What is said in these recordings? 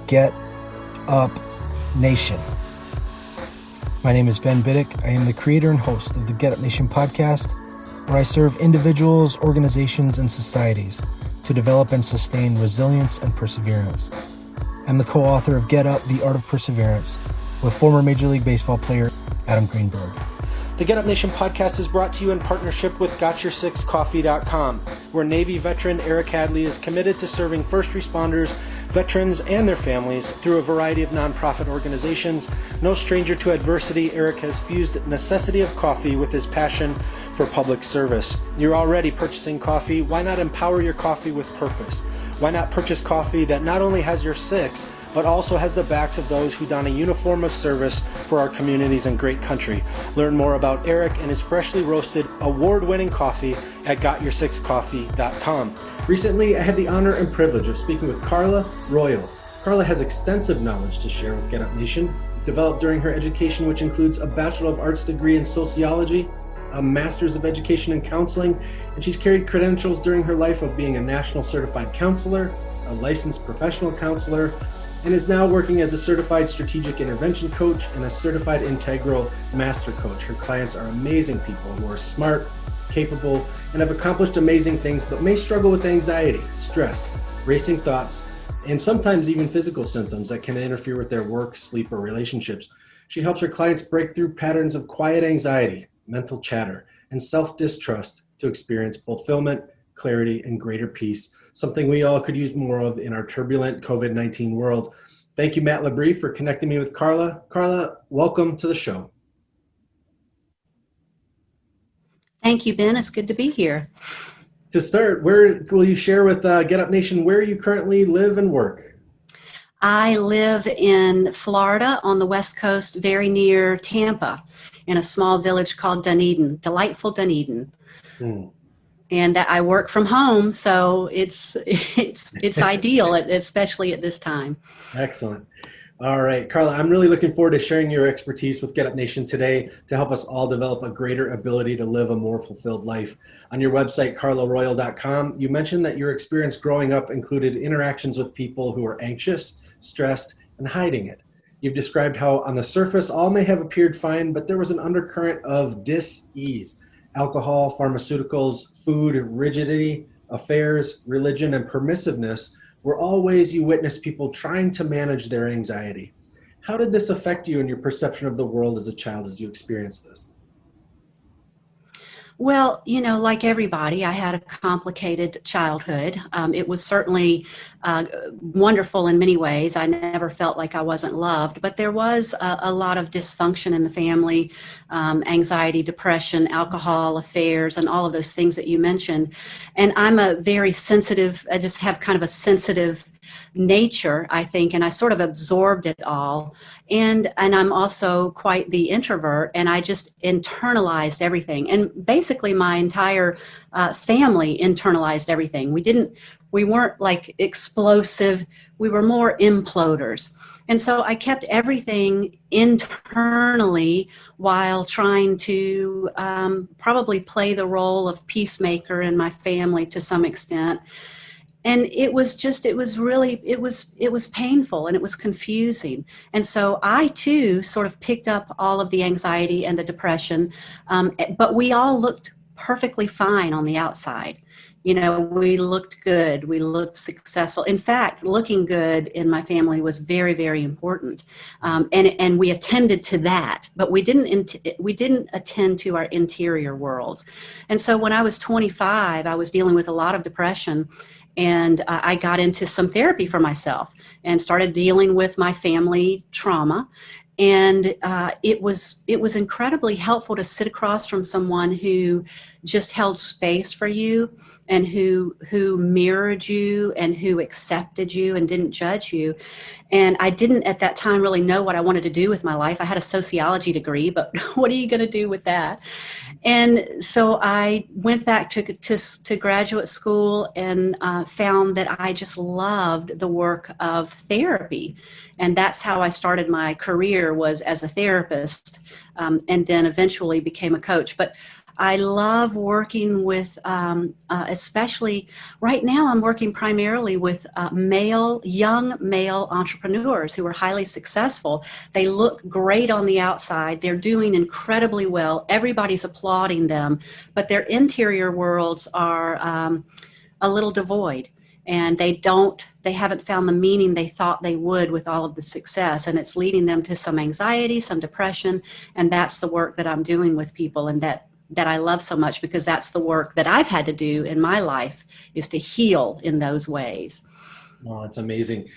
Get Up Nation. My name is Ben Biddick. I am the creator and host of the Get Up Nation podcast, where I serve individuals, organizations, and societies to develop and sustain resilience and perseverance. I'm the co-author of Get Up, The Art of Perseverance, with former Major League Baseball player Adam Greenberg. The Get Up Nation podcast is brought to you in partnership with GotYourSixCoffee.com, where Navy veteran Eric Hadley is committed to serving first responders, veterans, and their families through a variety of nonprofit organizations. No stranger to adversity, Eric has fused necessity of coffee with his passion for public service. You're already purchasing coffee. Why not empower your coffee with purpose? Why not purchase coffee that not only has your six, but also has the backs of those who don a uniform of service for our communities and great country? Learn more about Eric and his freshly roasted, award-winning coffee at GotYourSixCoffee.com. Recently, I had the honor and privilege of speaking with Carla Royal. Carla has extensive knowledge to share with Get Up Nation, developed during her education, which includes a Bachelor of Arts degree in Sociology, a Master's of Education in Counseling, and she's carried credentials during her life of being a National Certified Counselor, a Licensed Professional Counselor, and is now working as a Certified Strategic Intervention Coach and a Certified Integral Master Coach. Her clients are amazing people who are smart, capable, and have accomplished amazing things, but may struggle with anxiety, stress, racing thoughts, and sometimes even physical symptoms that can interfere with their work, sleep, or relationships. She helps her clients break through patterns of quiet anxiety, mental chatter, and self-distrust to experience fulfillment, clarity, and greater peace, something we all could use more of in our turbulent COVID-19 world. Thank you, Matt Labrie, for connecting me with Carla. Carla, welcome to the show. Thank you, Ben. It's good to be here. To start, where will you share with Get Up Nation where you currently live and work? I live in Florida on the West Coast, very near Tampa, in a small village called Dunedin, delightful Dunedin. And that I work from home, so it's ideal, especially at this time. Excellent. All right, Carla, I'm really looking forward to sharing your expertise with Get Up Nation today to help us all develop a greater ability to live a more fulfilled life. On your website, carlaroyal.com, you mentioned that your experience growing up included interactions with people who were anxious, stressed, and hiding it. You've described how on the surface all may have appeared fine, but there was an undercurrent of dis-ease. Alcohol, pharmaceuticals, food, rigidity, affairs, religion, and permissiveness were all ways you witnessed people trying to manage their anxiety. How did this affect you and your perception of the world as a child as you experienced this? Well, like everybody, I had a complicated childhood. It was certainly wonderful in many ways. I never felt like I wasn't loved, but there was a lot of dysfunction in the family, anxiety, depression, alcohol, affairs, and all of those things that you mentioned. And I'm a very sensitive, I just have kind of a sensitive nature, I think, and I sort of absorbed it all. And I'm also quite the introvert, and I just internalized everything. And basically my entire family internalized everything. We weren't like explosive, we were more imploders. And so I kept everything internally while trying to probably play the role of peacemaker in my family to some extent. And it was painful and it was confusing. And so I too sort of picked up all of the anxiety and the depression, but we all looked perfectly fine on the outside. We looked good, we looked successful. In fact, looking good in my family was very, very important. And we attended to that, but we didn't attend to our interior worlds. And so when I was 25, I was dealing with a lot of depression. And I got into some therapy for myself and started dealing with my family trauma. And it was incredibly helpful to sit across from someone who just held space for you and who mirrored you and who accepted you and didn't judge you. And I didn't at that time really know what I wanted to do with my life. I had a sociology degree, but what are you going to do with that? And so I went back to graduate school and found that I just loved the work of therapy. And that's how I started my career, was as a therapist, and then eventually became a coach. But I love working with, especially right now, I'm working primarily with young male entrepreneurs who are highly successful. They look great on the outside. They're doing incredibly well. Everybody's applauding them, but their interior worlds are a little devoid, and they haven't found the meaning they thought they would with all of the success, and it's leading them to some anxiety, some depression. And that's the work that I'm doing with people, and that I love so much, because that's the work that I've had to do in my life, is to heal in those ways. Oh, it's amazing.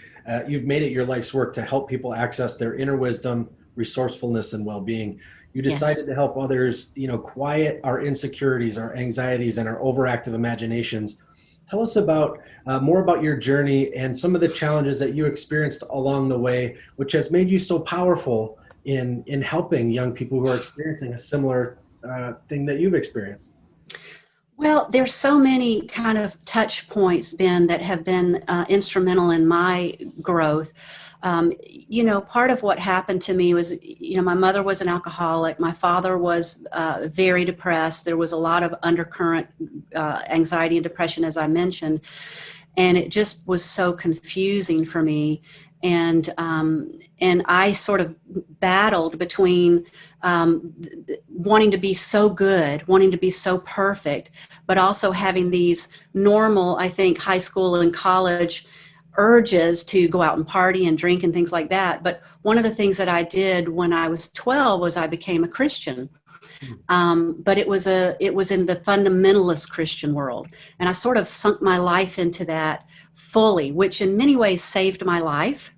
You've made it your life's work to help people access their inner wisdom, resourcefulness, and well-being. You decided Yes. to help others, quiet our insecurities, our anxieties, and our overactive imaginations. Tell us about more about your journey and some of the challenges that you experienced along the way, which has made you so powerful in helping young people who are experiencing a similar thing that you've experienced. Well, there's so many kind of touch points, Ben, that have been instrumental in my growth. Part of what happened to me was, my mother was an alcoholic. My father was very depressed. There was a lot of undercurrent anxiety and depression, as I mentioned. And it just was so confusing for me. And I sort of battled between wanting to be so good, wanting to be so perfect, but also having these normal, I think, high school and college urges to go out and party and drink and things like that. But one of the things that I did when I was 12 was I became a Christian. But it was in the fundamentalist Christian world. And I sort of sunk my life into that fully, which in many ways saved my life.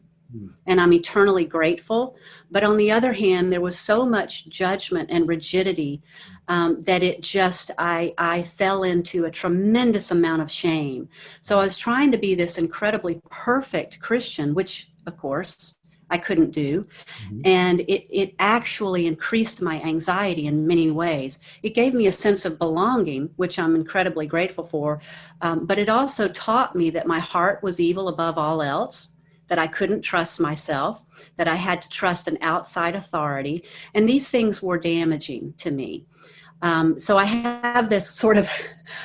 And I'm eternally grateful. But on the other hand, there was so much judgment and rigidity that I fell into a tremendous amount of shame. So I was trying to be this incredibly perfect Christian, which, of course, I couldn't do. And it actually increased my anxiety in many ways. It gave me a sense of belonging, which I'm incredibly grateful for. But it also taught me that my heart was evil above all else, that I couldn't trust myself, that I had to trust an outside authority. And these things were damaging to me. So I have this sort of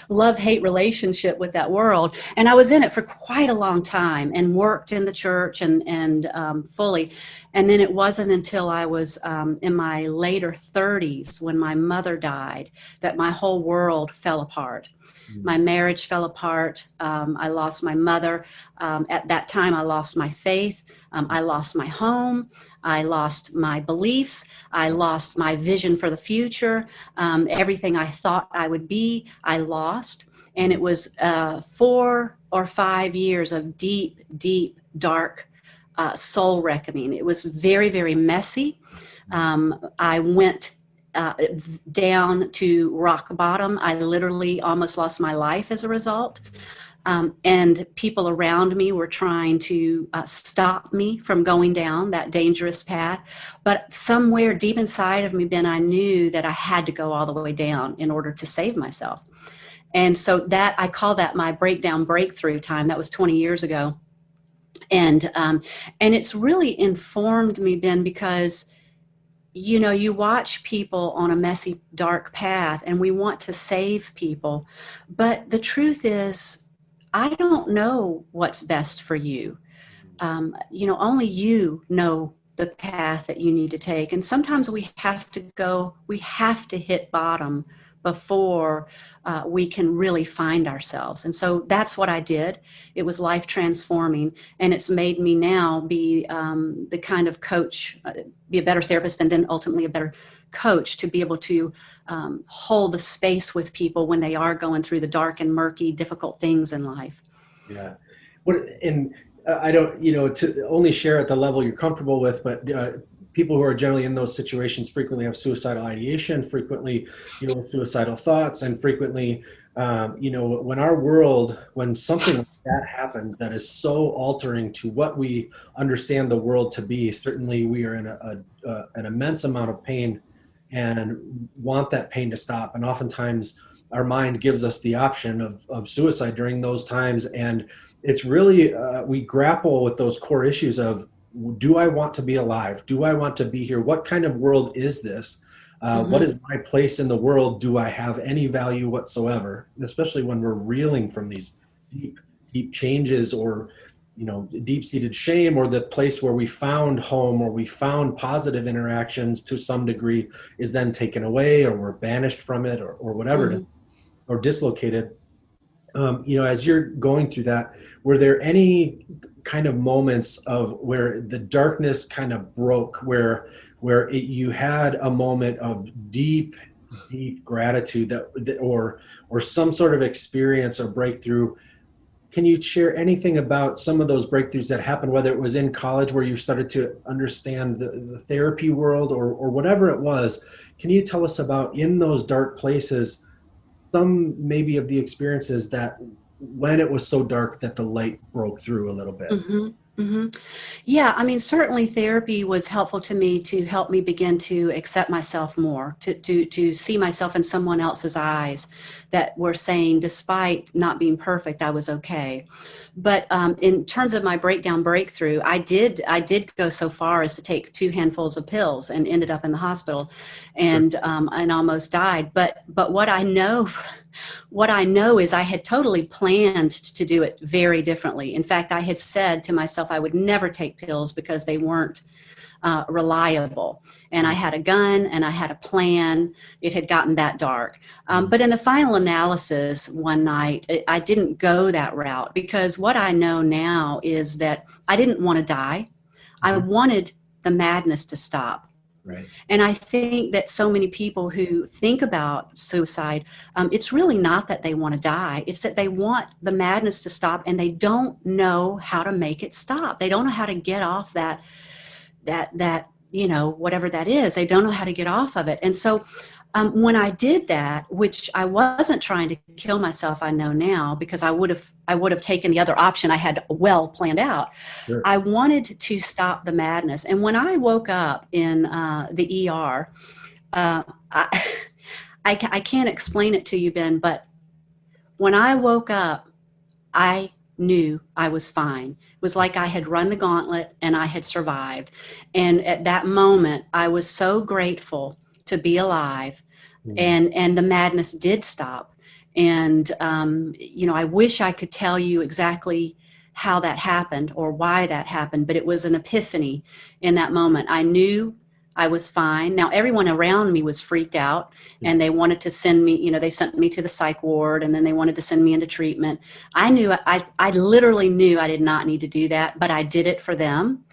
love-hate relationship with that world. And I was in it for quite a long time and worked in the church and fully. And then it wasn't until I was in my later 30s, when my mother died, that my whole world fell apart. My marriage fell apart. I lost my mother. At that time, I lost my faith. I lost my home. I lost my beliefs. I lost my vision for the future. Everything I thought I would be, I lost. And it was 4 or 5 years of deep, deep, dark soul reckoning. It was very, very messy. I went down to rock bottom. I literally almost lost my life as a result. And people around me were trying to stop me from going down that dangerous path. But somewhere deep inside of me, Ben, I knew that I had to go all the way down in order to save myself. And so that, I call that my breakdown breakthrough time. That was 20 years ago. And it's really informed me, Ben, because you watch people on a messy, dark path, and we want to save people. But the truth is, I don't know what's best for you. Only you know the path that you need to take. And sometimes we have to hit bottom before we can really find ourselves. And so that's what I did. It was life transforming, and it's made me now be the kind of coach, be a better therapist, and then ultimately a better coach, to be able to hold the space with people when they are going through the dark and murky, difficult things in life. Yeah. I don't, to only share at the level you're comfortable with, but people who are generally in those situations frequently have suicidal ideation, frequently, suicidal thoughts, and frequently, when something like that happens that is so altering to what we understand the world to be, certainly we are in an immense amount of pain and want that pain to stop. And oftentimes our mind gives us the option of suicide during those times. And it's really, we grapple with those core issues of, do I want to be alive? Do I want to be here? What kind of world is this? What is my place in the world? Do I have any value whatsoever? Especially when we're reeling from these deep changes, or deep-seated shame, or the place where we found home, or we found positive interactions to some degree is then taken away, or we're banished from it, or whatever, or dislocated. As you're going through that, were there any kind of moments of where the darkness kind of broke, where you had a moment of deep gratitude, or some sort of experience or breakthrough? Can you share anything about some of those breakthroughs that happened, whether it was in college where you started to understand the therapy world, or whatever it was? Can you tell us about, in those dark places, some maybe of the experiences that when it was so dark that the light broke through a little bit? Yeah, I mean, certainly therapy was helpful to me to help me begin to accept myself more, to see myself in someone else's eyes that were saying, despite not being perfect, I was okay. But in terms of my breakthrough, I did go so far as to take 2 handfuls of pills and ended up in the hospital, and almost died. But what I know. What I know is I had totally planned to do it very differently. In fact, I had said to myself I would never take pills because they weren't reliable. And I had a gun and I had a plan. It had gotten that dark. But in the final analysis one night, I didn't go that route, because what I know now is that I didn't want to die. I wanted the madness to stop. Right. And I think that so many people who think about suicide, it's really not that they want to die. It's that they want the madness to stop, and they don't know how to make it stop. They don't know how to get off that whatever that is. They don't know how to get off of it. And so when I did that, which I wasn't trying to kill myself, I know now, because I would have taken the other option I had well planned out. Sure. I wanted to stop the madness. And when I woke up in the ER, I can't explain it to you, Ben, but when I woke up, I knew I was fine. It was like I had run the gauntlet and I had survived. And at that moment, I was so grateful to be alive. And the madness did stop. And, I wish I could tell you exactly how that happened or why that happened, but it was an epiphany in that moment. I knew I was fine. Now, everyone around me was freaked out, and they wanted to send me, they sent me to the psych ward, and then they wanted to send me into treatment. I literally knew I did not need to do that, but I did it for them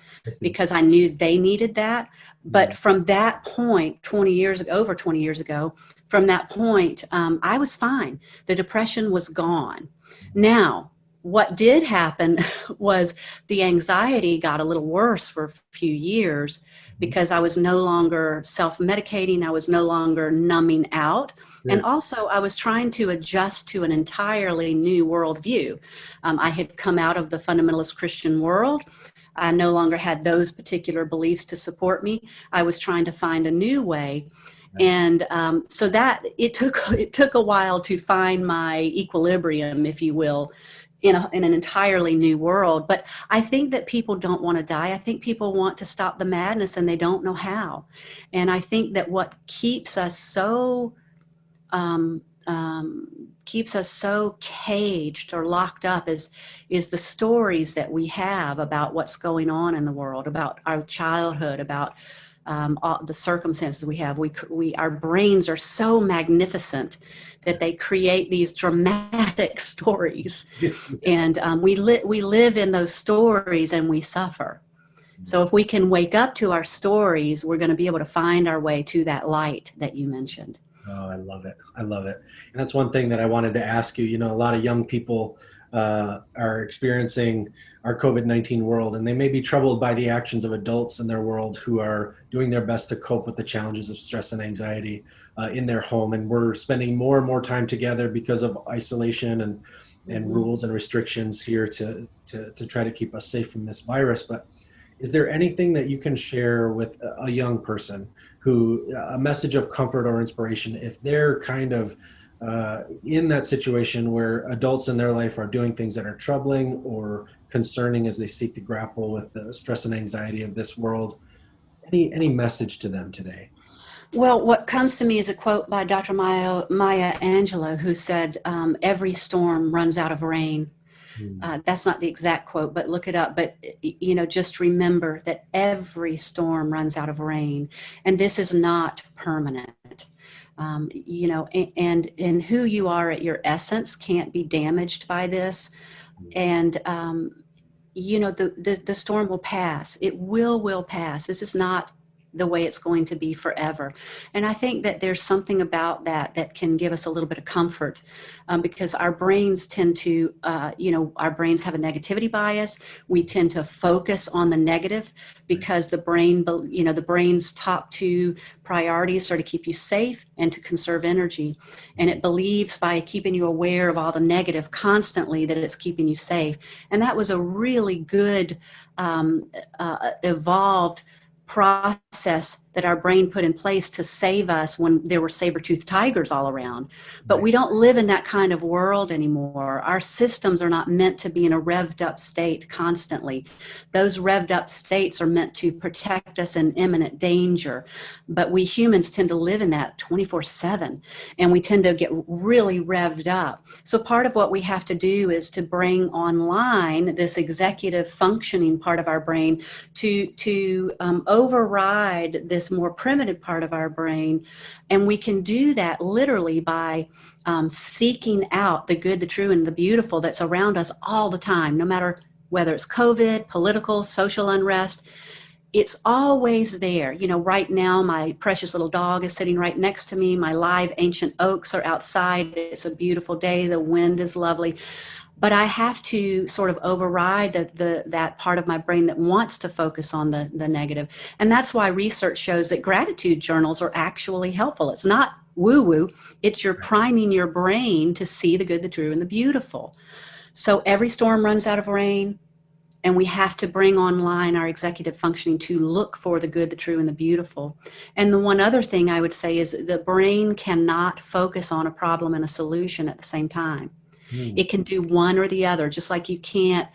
because I knew they needed that. But from that point, over 20 years ago, from that point, I was fine. The depression was gone. Now, what did happen was the anxiety got a little worse for a few years, because I was no longer self-medicating. I was no longer numbing out. Yeah. And also I was trying to adjust to an entirely new worldview. I had come out of the fundamentalist Christian world. I no longer had those particular beliefs to support me. I was trying to find a new way. And so that it took a while to find my equilibrium, if you will, in an entirely new world. But I think that people don't want to die. I think people want to stop the madness, and they don't know how. And I think that what keeps us so caged or locked up is the stories that we have about what's going on in the world, about our childhood, about all the circumstances we have. Our brains are so magnificent that they create these dramatic stories, and we live in those stories, and we suffer. So if we can wake up to our stories, we're going to be able to find our way to that light that you mentioned. Oh, I love it. I love it. And that's one thing that I wanted to ask you. A lot of young people are experiencing our COVID-19 world, and they may be troubled by the actions of adults in their world who are doing their best to cope with the challenges of stress and anxiety in their home. And we're spending more and more time together because of isolation and rules and restrictions here to try to keep us safe from this virus. But is there anything that you can share with a young person a message of comfort or inspiration, if they're kind of in that situation where adults in their life are doing things that are troubling or concerning as they seek to grapple with the stress and anxiety of this world? Any message to them today? Well, what comes to me is a quote by Dr. Maya Angelou, who said, every storm runs out of rain. That's not the exact quote, but look it up. But, just remember that every storm runs out of rain, and this is not permanent. And who you are at your essence can't be damaged by this. And, the storm will pass. It will pass. This is not the way it's going to be forever. And I think that there's something about that can give us a little bit of comfort, because our brains tend to, our brains have a negativity bias. We tend to focus on the negative because the brain's top two priorities are to keep you safe and to conserve energy. And it believes by keeping you aware of all the negative constantly that it's keeping you safe. And that was a really good, evolved process that our brain put in place to save us when there were saber-toothed tigers all around. But we don't live in that kind of world anymore. Our systems are not meant to be in a revved up state constantly. Those revved up states are meant to protect us in imminent danger. But we humans tend to live in that 24/7, and we tend to get really revved up. So part of what we have to do is to bring online this executive functioning part of our brain to override this more primitive part of our brain. And we can do that literally by seeking out the good, the true, and the beautiful that's around us all the time, no matter whether it's COVID, political, social unrest. It's always there. Right now, my precious little dog is sitting right next to me. My live ancient oaks are outside. It's a beautiful day. The wind is lovely. But I have to sort of override that part of my brain that wants to focus on the negative. And that's why research shows that gratitude journals are actually helpful. It's not woo-woo. It's you're priming your brain to see the good, the true, and the beautiful. So every storm runs out of rain, and we have to bring online our executive functioning to look for the good, the true, and the beautiful. And the one other thing I would say is the brain cannot focus on a problem and a solution at the same time. It can do one or the other, just like you can't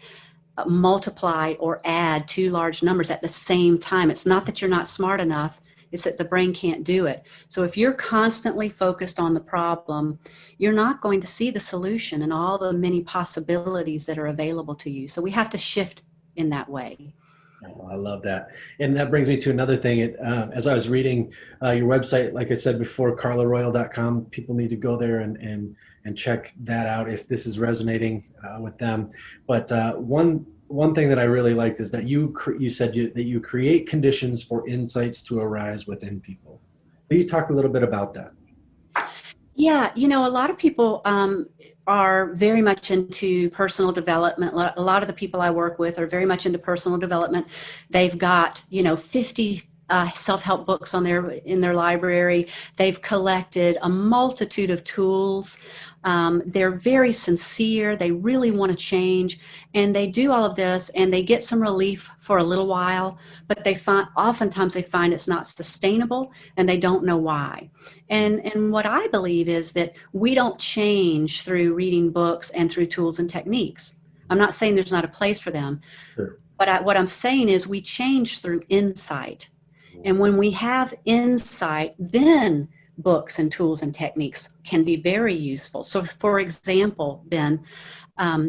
multiply or add two large numbers at the same time. It's not that you're not smart enough, it's that the brain can't do it. So if you're constantly focused on the problem, you're not going to see the solution and all the many possibilities that are available to you. So we have to shift in that way. Oh, I love that. And that brings me to another thing. As I was reading your website, like I said before, carlaroyal.com, people need to go there and check that out if this is resonating with them. But one thing that I really liked is that you said that you create conditions for insights to arise within people. Will you talk a little bit about that? Yeah, a lot of people are very much into personal development. A lot of the people I work with are very much into personal development. They've got, 50 self-help books in their library. They've collected a multitude of tools. They're very sincere. They really want to change, and they do all of this, and they get some relief for a little while, but oftentimes they find it's not sustainable, and they don't know why. And what I believe is that we don't change through reading books and through tools and techniques. I'm not saying there's not a place for them, Sure. but what I'm saying is we change through insight. And when we have insight, then books and tools and techniques can be very useful. So for example, Ben,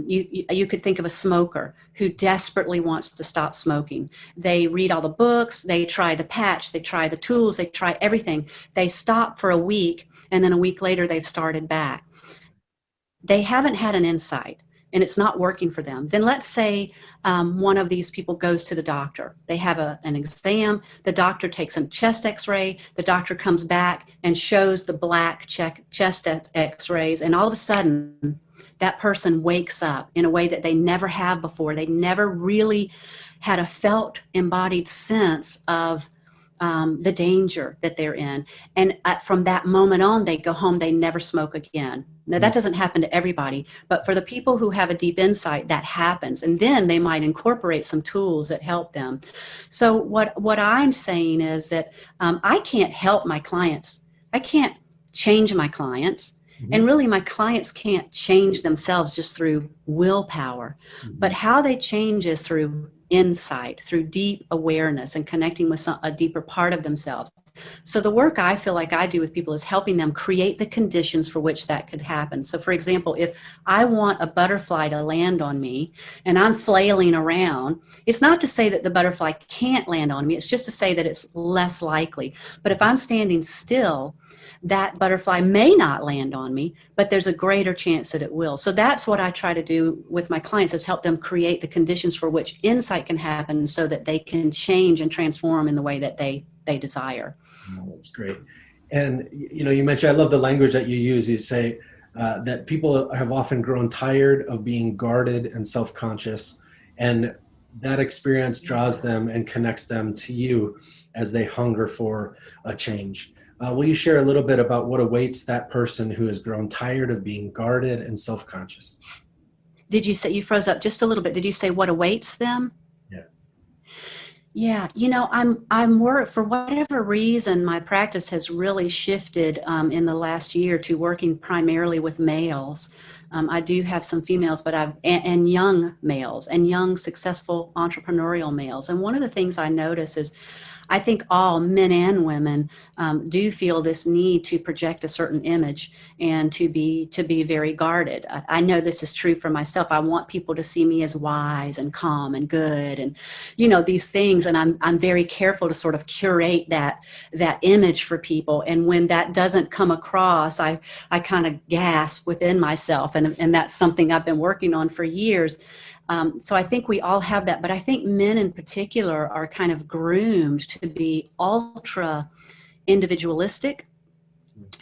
you could think of a smoker who desperately wants to stop smoking. They read all the books, they try the patch, they try the tools, they try everything. They stop for a week, and then a week later they've started back. They haven't had an insight, and it's not working for them. Then let's say one of these people goes to the doctor. They have an exam. The doctor takes a chest x-ray. The doctor comes back and shows the black chest x-rays. And all of a sudden, that person wakes up in a way that they never have before. They never really had a felt, embodied sense of the danger that they're in. And from that moment on, they go home, they never smoke again. Now, that doesn't happen to everybody, but for the people who have a deep insight, that happens. And then they might incorporate some tools that help them. So what I'm saying is that I can't help my clients. I can't change my clients. Mm-hmm. And really, my clients can't change themselves just through willpower. Mm-hmm. But how they change is through insight, through deep awareness and connecting with a deeper part of themselves. So the work I feel like I do with people is helping them create the conditions for which that could happen. So for example, if I want a butterfly to land on me and I'm flailing around, it's not to say that the butterfly can't land on me. It's just to say that it's less likely. But if I'm standing still, that butterfly may not land on me, but there's a greater chance that it will. So that's what I try to do with my clients, is help them create the conditions for which insight can happen so that they can change and transform in the way that they desire. Oh, that's great. And you mentioned, I love the language that you use. You say that people have often grown tired of being guarded and self-conscious, and that experience draws them and connects them to you as they hunger for a change. Will you share a little bit about what awaits that person who has grown tired of being guarded and self-conscious? Did you say, you froze up just a little bit, did you say what awaits them? Yeah. Yeah, I'm worried. For whatever reason, my practice has really shifted in the last year to working primarily with males. I do have some females, but and young males and young successful entrepreneurial males. And one of the things I notice is, I think all men and women do feel this need to project a certain image and to be very guarded. I know this is true for myself. I want people to see me as wise and calm and good, and these things. And I'm very careful to sort of curate that image for people. And when that doesn't come across, I kind of gasp within myself, and that's something I've been working on for years. So I think we all have that, but I think men in particular are kind of groomed to be ultra individualistic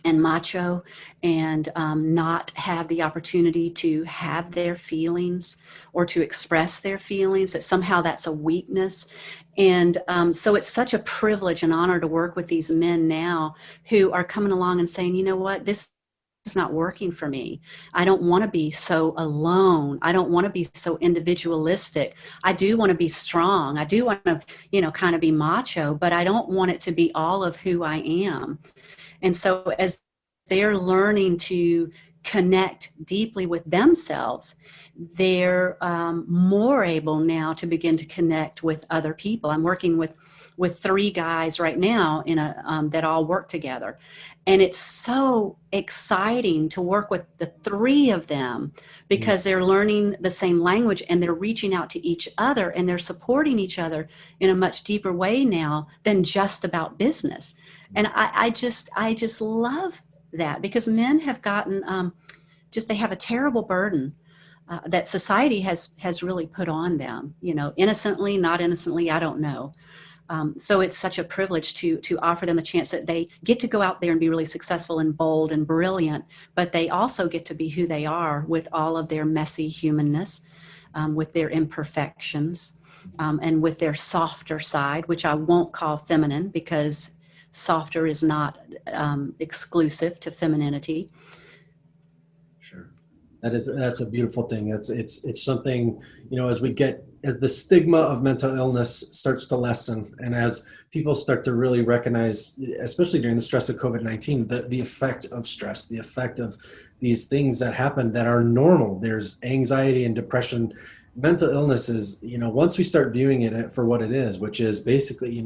and macho, and not have the opportunity to have their feelings or to express their feelings, that somehow that's a weakness. And so it's such a privilege and honor to work with these men now who are coming along and saying, you know what, this is not working for me. I don't want to be so alone. I don't want to be so individualistic. I do want to be strong. I do want to, kind of be macho, but I don't want it to be all of who I am. And so as they're learning to connect deeply with themselves, they're more able now to begin to connect with other people. I'm working with 3 guys right now in that all work together. And it's so exciting to work with the 3 of them, because they're learning the same language and they're reaching out to each other and they're supporting each other in a much deeper way now than just about business. And I just love that, because men have gotten they have a terrible burden that society has really put on them, innocently, not innocently, I don't know. So it's such a privilege to offer them a chance that they get to go out there and be really successful and bold and brilliant, but they also get to be who they are with all of their messy humanness, with their imperfections, and with their softer side, which I won't call feminine, because softer is not exclusive to femininity. Sure. That's a beautiful thing. It's something, as the stigma of mental illness starts to lessen, and as people start to really recognize, especially during the stress of COVID-19, the effect of stress, the effect of these things that happen that are normal. There's anxiety and depression. Mental illness is, once we start viewing it for what it is, which is basically,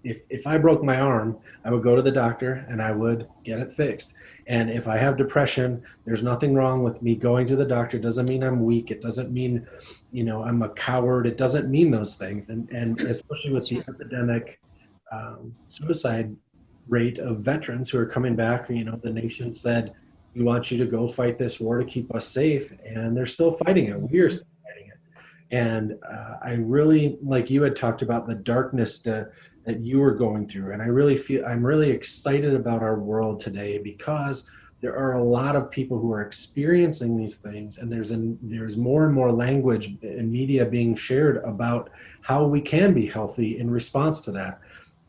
if I broke my arm, I would go to the doctor and I would get it fixed. And if I have depression, there's nothing wrong with me going to the doctor. It doesn't mean I'm weak. It doesn't mean, I'm a coward. It doesn't mean those things. And especially with the epidemic suicide rate of veterans who are coming back, the nation said, we want you to go fight this war to keep us safe. And they're still fighting it. We are still fighting it. And I really, like you had talked about the darkness that you were going through. And I'm really excited about our world today, because there are a lot of people who are experiencing these things, and there's more and more language and media being shared about how we can be healthy in response to that.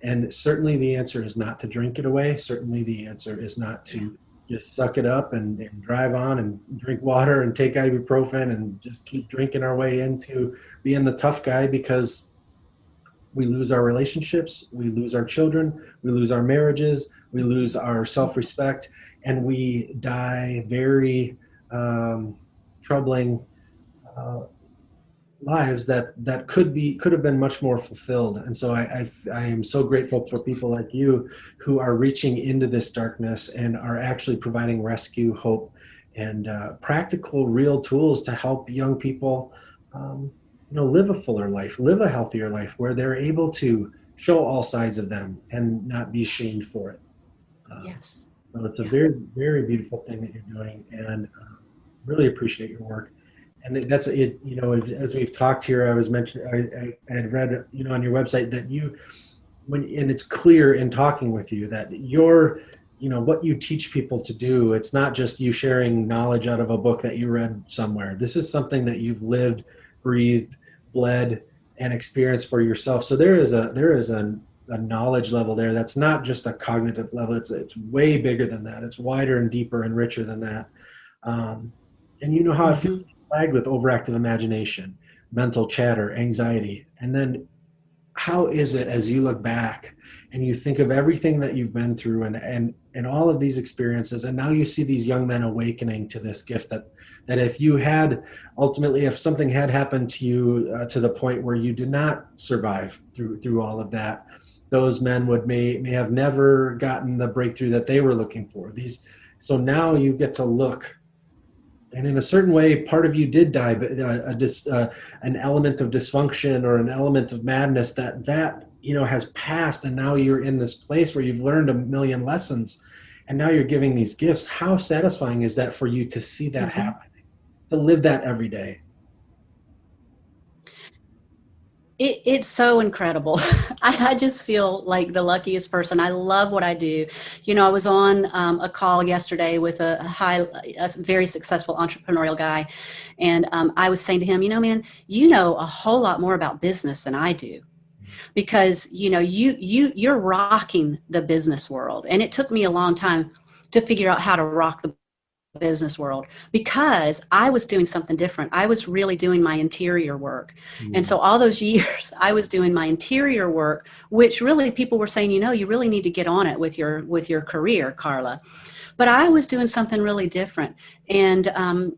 And certainly the answer is not to drink it away. Certainly the answer is not to just suck it up and drive on and drink water and take ibuprofen and just keep drinking our way into being the tough guy, because we lose our relationships, we lose our children, we lose our marriages, we lose our self-respect, and we die very troubling lives that could have been much more fulfilled. And so I am so grateful for people like you who are reaching into this darkness and are actually providing rescue, hope, and practical, real tools to help young people, live a fuller life, live a healthier life, where they're able to show all sides of them and not be shamed for it. Yes. So it's a Yeah. very, very beautiful thing that you're doing, and really appreciate your work. And that's it. As we've talked here, I was mentioning, I had read, on your website that and it's clear in talking with you that what you teach people to do, it's not just you sharing knowledge out of a book that you read somewhere. This is something that you've lived, breathed, bled, and experienced for yourself. So there is a knowledge level there that's not just a cognitive level. It's way bigger than that. It's wider and deeper and richer than that. And you know how it feels to be plagued with overactive imagination, mental chatter, anxiety. And then how is it, as you look back and you think of everything that you've been through and all of these experiences, and now you see these young men awakening to this gift that if you had ultimately, if something had happened to you to the point where you did not survive through all of that, those men may have never gotten the breakthrough that they were looking for. So now you get to look, and in a certain way, part of you did die, but an element of dysfunction or an element of madness that has passed, and now you're in this place where you've learned a million lessons, and now you're giving these gifts. How satisfying is that for you to see that happening, to live that every day? It's so incredible. I just feel like the luckiest person. I love what I do. I was on a call yesterday with a very successful entrepreneurial guy, and I was saying to him, man, you know a whole lot more about business than I do, because you're rocking the business world, and it took me a long time to figure out how to rock the business world, because I was doing something different. I was really doing my interior work. And so all those years I was doing my interior work, which really people were saying, you really need to get on it with your career, Carla. But I was doing something really different. And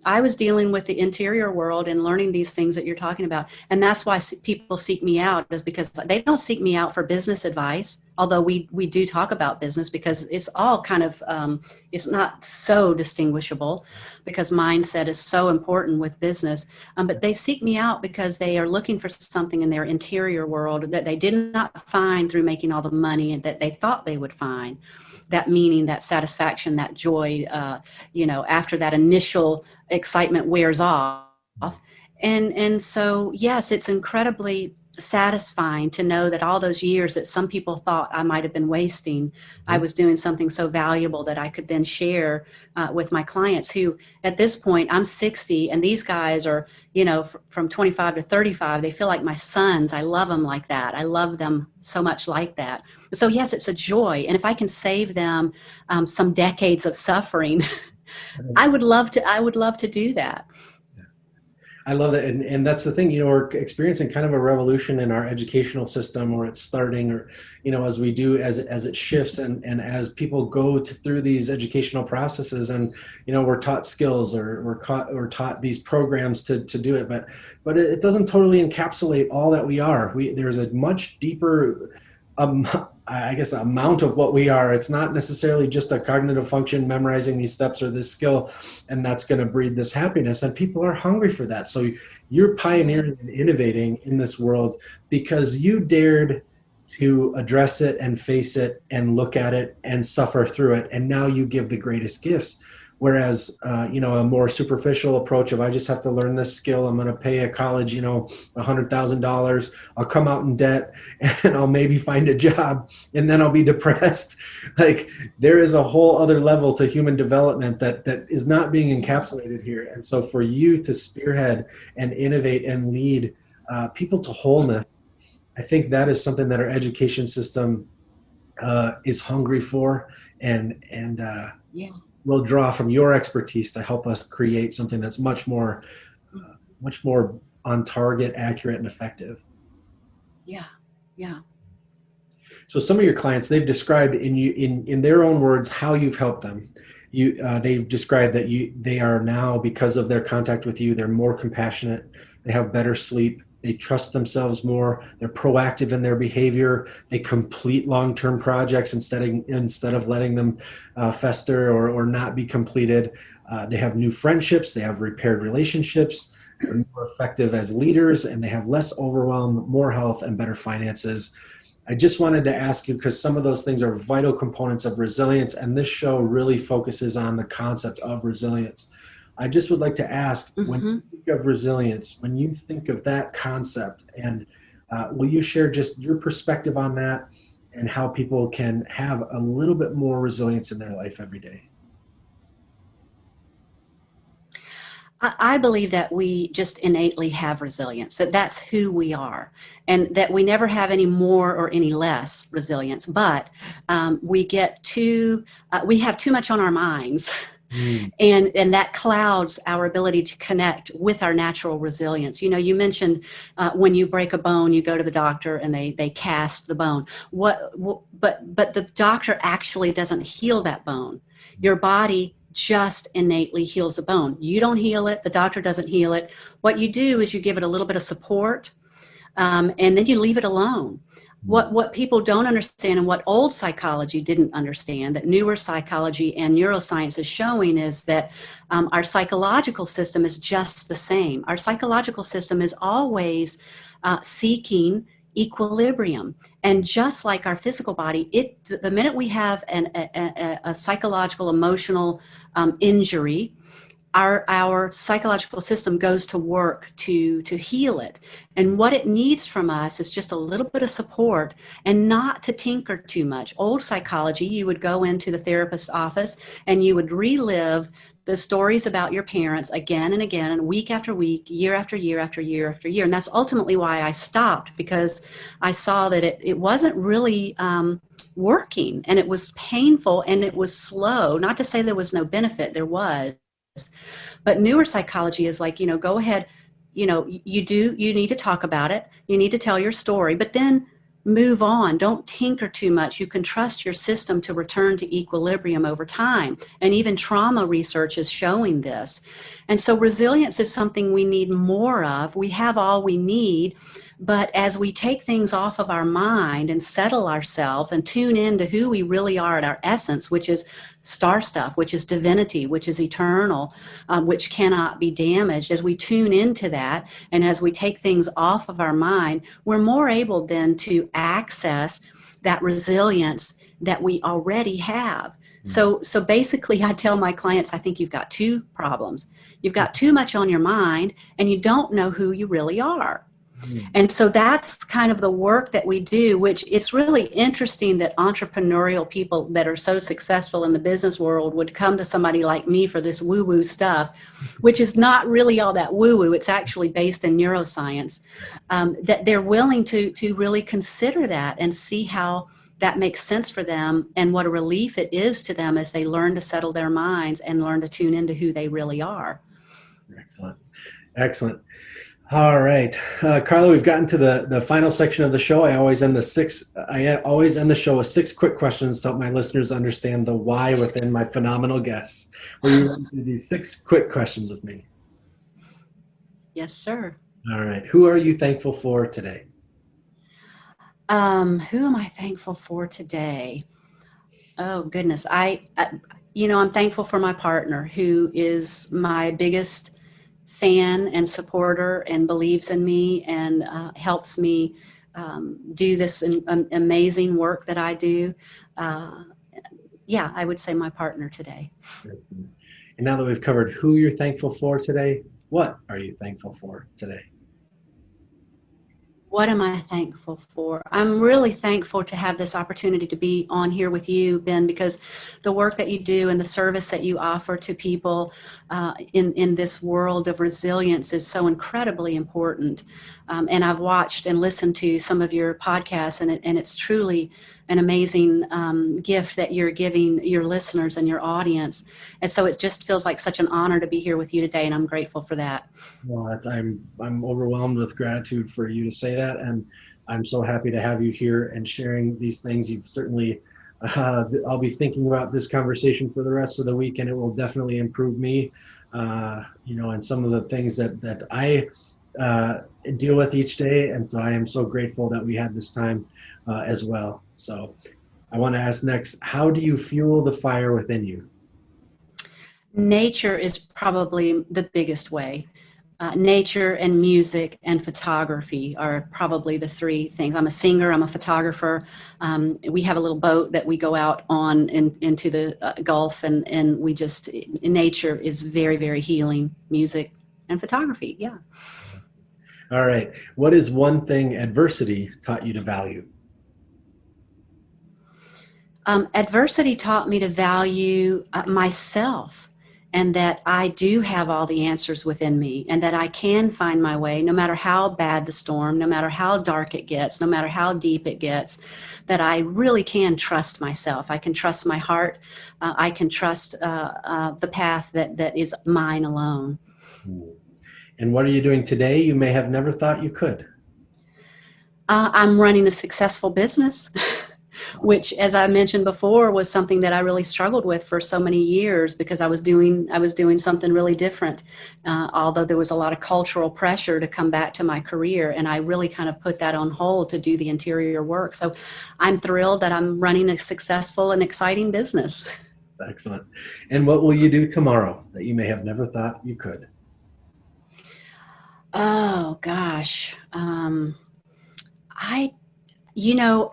I was dealing with the interior world and learning these things that you're talking about. And that's why people seek me out, is because they don't seek me out for business advice, although we do talk about business, because it's all kind of, it's not so distinguishable, because mindset is so important with business. But they seek me out because they are looking for something in their interior world that they did not find through making all the money and that they thought they would find. That meaning, that satisfaction, that joy, after that initial excitement wears off. And so, yes, it's incredibly satisfying to know that all those years that some people thought I might have been wasting, I was doing something so valuable that I could then share with my clients, who at this point, I'm 60, and these guys are, from 25 to 35, they feel like my sons. I love them like that. I love them so much like that. So yes, it's a joy. And if I can save them some decades of suffering, I would love to do that. I love it. And that's the thing, we're experiencing kind of a revolution in our educational system, or it's starting, or, as we do, as it shifts, and as people go through these educational processes, and, we're taught skills, or we're taught these programs to do it, but it doesn't totally encapsulate all that we are. There's a much deeper, amount of what we are. It's not necessarily just a cognitive function, memorizing these steps or this skill, and that's going to breed this happiness. And people are hungry for that. So you're pioneering and innovating in this world because you dared to address it and face it and look at it and suffer through it. And now you give the greatest gifts. Whereas, a more superficial approach of, I just have to learn this skill, I'm going to pay a college, $100,000, I'll come out in debt, and I'll maybe find a job, and then I'll be depressed. Like, there is a whole other level to human development that is not being encapsulated here. And so for you to spearhead and innovate and lead people to wholeness, I think that is something that our education system is hungry for, and we'll draw from your expertise to help us create something that's much more on target, accurate, and effective. Yeah. So some of your clients, they've described in their own words how you've helped them. They've described that they are now, because of their contact with you, they're more compassionate, they have better sleep, they trust themselves more, they're proactive in their behavior, they complete long-term projects instead of letting them fester or not be completed. They have new friendships, they have repaired relationships, they're more effective as leaders, and they have less overwhelm, more health, and better finances. I just wanted to ask you, because some of those things are vital components of resilience, and this show really focuses on the concept of resilience. I just would like to ask, when you think of resilience, when you think of that concept, and will you share just your perspective on that and how people can have a little bit more resilience in their life every day? I believe that we just innately have resilience, that that's who we are, and that we never have any more or any less resilience, but we have too much on our minds. And that clouds our ability to connect with our natural resilience. You know, you mentioned when you break a bone, you go to the doctor and they cast the bone. But the doctor actually doesn't heal that bone. Your body just innately heals the bone. You don't heal it. The doctor doesn't heal it. What you do is you give it a little bit of support, and then you leave it alone. What people don't understand, and what old psychology didn't understand, that newer psychology and neuroscience is showing, is that our psychological system is just the same. Our psychological system is always seeking equilibrium. And just like our physical body, the minute we have a psychological, emotional injury, our psychological system goes to work to heal it. And what it needs from us is just a little bit of support and not to tinker too much. Old psychology, you would go into the therapist's office and you would relive the stories about your parents again and again, and week after week, year after year after year after year. And that's ultimately why I stopped, because I saw that it wasn't really working, and it was painful and it was slow. Not to say there was no benefit, there was. But newer psychology is like, go ahead, you need to talk about it. You need to tell your story, but then move on. Don't tinker too much. You can trust your system to return to equilibrium over time. And even trauma research is showing this. And so resilience is something we need more of. We have all we need. But as we take things off of our mind and settle ourselves and tune in to who we really are at our essence, which is star stuff, which is divinity, which is eternal, which cannot be damaged, as we tune into that and as we take things off of our mind, we're more able then to access that resilience that we already have. So basically, I tell my clients, I think you've got two problems. You've got too much on your mind, and you don't know who you really are. And so that's kind of the work that we do, which it's really interesting that entrepreneurial people that are so successful in the business world would come to somebody like me for this woo-woo stuff, which is not really all that woo-woo. It's actually based in neuroscience, that they're willing to really consider that and see how that makes sense for them, and what a relief it is to them as they learn to settle their minds and learn to tune into who they really are. Excellent. All right, Carla, we've gotten to the final section of the show. I always end the show with 6 quick questions to help my listeners understand the why within my phenomenal guests. Will you run through these 6 quick questions with me? Yes, sir. All right. Who are you thankful for today? Who am I thankful for today? Oh, goodness. I'm thankful for my partner, who is my biggest fan and supporter and believes in me and helps me do this amazing work that I do. I would say my partner today. And now that we've covered who you're thankful for today, what are you thankful for today? What am I thankful for? I'm really thankful to have this opportunity to be on here with you, Ben, because the work that you do and the service that you offer to people in this world of resilience is so incredibly important. And I've watched and listened to some of your podcasts, and it's truly an amazing gift that you're giving your listeners and your audience. And so it just feels like such an honor to be here with you today, and I'm grateful for that. Well, I'm overwhelmed with gratitude for you to say that, and I'm so happy to have you here and sharing these things. You've certainly, I'll be thinking about this conversation for the rest of the week, and it will definitely improve me, and some of the things that I deal with each day. And so I am so grateful that we had this time as well. So I want to ask next, how do you fuel the fire within you? Nature is probably the biggest way. Nature and music and photography are probably the three things. I'm a singer, I'm a photographer. We have a little boat that we go out on into the Gulf, and we just, nature is very, very healing. Music and photography, yeah. All right. What is one thing adversity taught you to value? Adversity taught me to value myself, and that I do have all the answers within me, and that I can find my way no matter how bad the storm, no matter how dark it gets, no matter how deep it gets, that I really can trust myself. I can trust my heart. I can trust the path that is mine alone. And what are you doing today you may have never thought you could? I'm running a successful business. Which, as I mentioned before, was something that I really struggled with for so many years, because I was doing something really different. Although there was a lot of cultural pressure to come back to my career, and I really kind of put that on hold to do the interior work. So I'm thrilled that I'm running a successful and exciting business. Excellent. And what will you do tomorrow that you may have never thought you could? Oh gosh,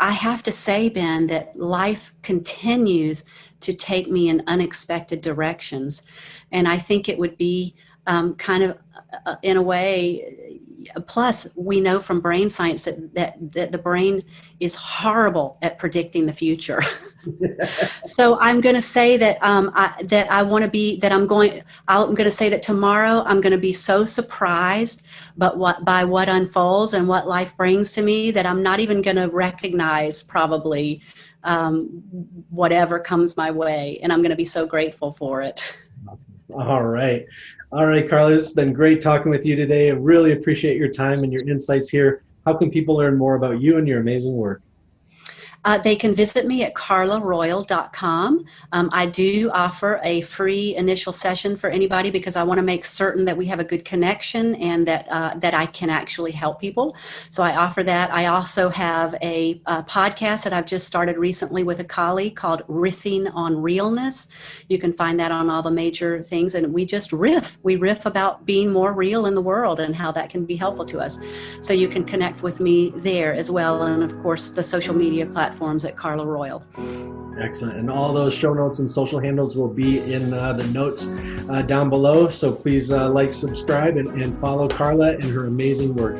I have to say, Ben, that life continues to take me in unexpected directions. And I think it would be kind of, in a way, plus we know from brain science that the brain is horrible at predicting the future. So I'm going to say that I'm going to say that tomorrow I'm going to be so surprised by what unfolds and what life brings to me, that I'm not even going to recognize probably whatever comes my way, and I'm going to be so grateful for it. Awesome. All right, Carla, it's been great talking with you today. I really appreciate your time and your insights here. How can people learn more about you and your amazing work? They can visit me at carlaroyal.com. I do offer a free initial session for anybody, because I want to make certain that we have a good connection and that I can actually help people. So I offer that. I also have a podcast that I've just started recently with a colleague called Riffing on Realness. You can find that on all the major things. And we just riff. We riff about being more real in the world and how that can be helpful to us. So you can connect with me there as well. And of course, the social media platforms at Carla Royal. Excellent. And all those show notes and social handles will be in the notes down below. So please like, subscribe, and follow Carla and her amazing work.